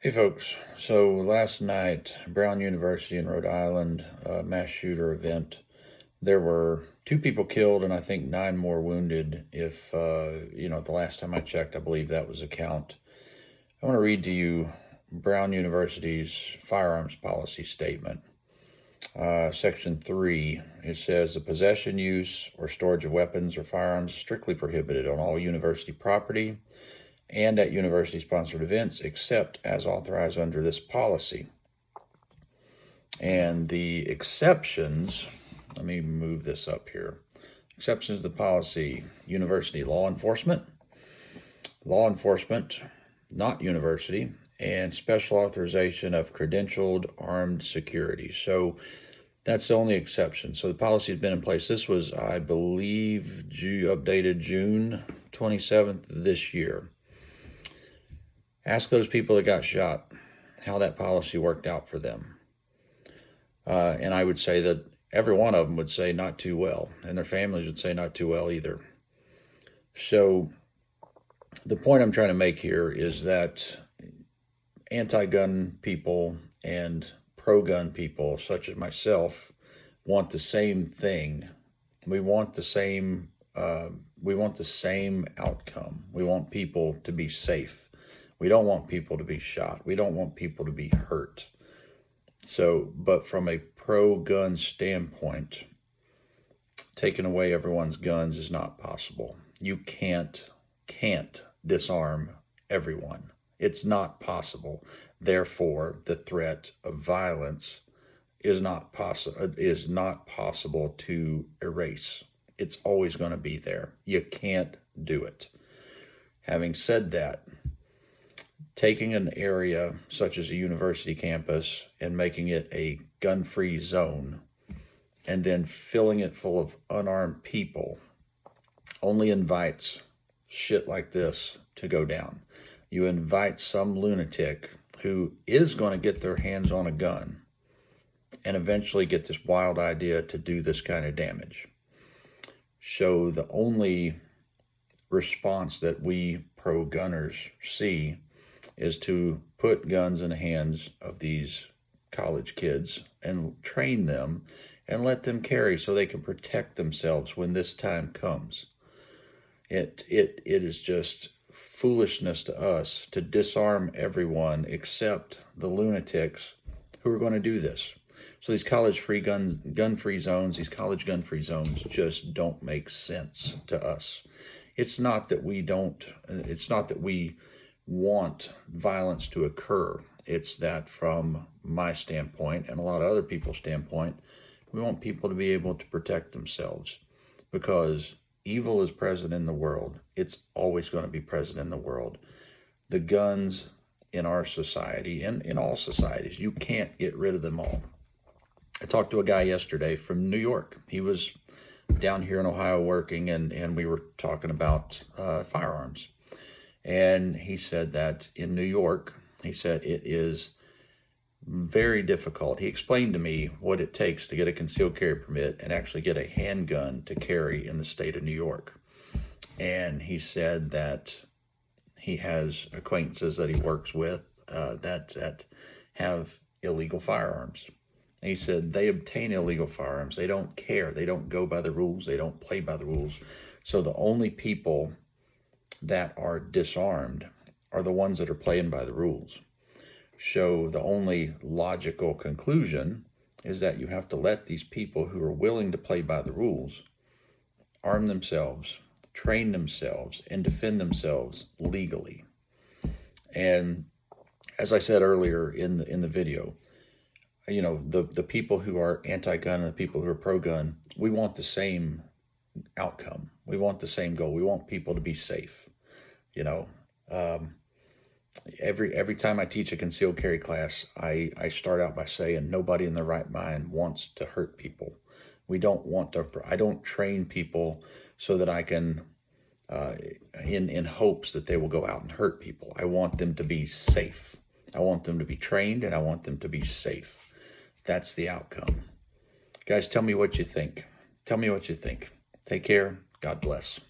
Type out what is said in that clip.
Hey folks, so last night, Brown University in Rhode Island, mass shooter event. There were two people killed and I think nine more wounded. If, the last time I checked, I believe that was a count. I want to read to you Brown University's firearms policy statement. Section 3, it says the possession, use, or storage of weapons or firearms is strictly prohibited on all university property and at university-sponsored events, except as authorized under this policy. And the exceptions, let me move this up here. Exceptions to the policy: university law enforcement, not university, and special authorization of credentialed armed security. So that's the only exception. So the policy has been in place. This was, I believe, updated June 27th this year. Ask those people that got shot how that policy worked out for them. And I would say that every one of them would say not too well, and their families would say not too well either. So the point I'm trying to make here is that anti-gun people and pro-gun people, such as myself, want the same thing. We want the same outcome. We want people to be safe. We don't want people to be shot. We don't want people to be hurt. So, but from a pro-gun standpoint, taking away everyone's guns is not possible. You can't disarm everyone. It's not possible. Therefore, the threat of violence is not possible to erase. It's always going to be there. You can't do it. Having said that, taking an area such as a university campus and making it a gun-free zone and then filling it full of unarmed people only invites shit like this to go down. You invite some lunatic who is going to get their hands on a gun and eventually get this wild idea to do this kind of damage. So the only response that we pro-gunners see is to put guns in the hands of these college kids and train them and let them carry so they can protect themselves when this time comes. It is just foolishness to us to disarm everyone except the lunatics who are going to do this. So these gun-free zones, these college gun-free zones just don't make sense to us. It's not that we want violence to occur. It's that from my standpoint and a lot of other people's standpoint, we want people to be able to protect themselves because evil is present in the world. It's always going to be present in the world. The guns in our society and in all societies, you can't get rid of them all. I talked to a guy yesterday from New York. He was down here in Ohio working and we were talking about firearms. And he said that in New York, he said it is very difficult. He explained to me what it takes to get a concealed carry permit and actually get a handgun to carry in the state of New York. And he said that he has acquaintances that he works with that have illegal firearms. And he said they obtain illegal firearms. They don't care. They don't go by the rules. They don't play by the rules. So the only people that are disarmed are the ones that are playing by the rules. So the only logical conclusion is that you have to let these people who are willing to play by the rules arm themselves, train themselves, and defend themselves legally. And as I said earlier in the video, the people who are anti-gun and the people who are pro-gun, we want the same outcome. We want the same goal. We want people to be safe. Every time I teach a concealed carry class, I start out by saying nobody in their right mind wants to hurt people. I don't train people so that I can, in hopes that they will go out and hurt people. I want them to be safe. I want them to be trained and I want them to be safe. That's the outcome. Guys, tell me what you think. Tell me what you think. Take care. God bless.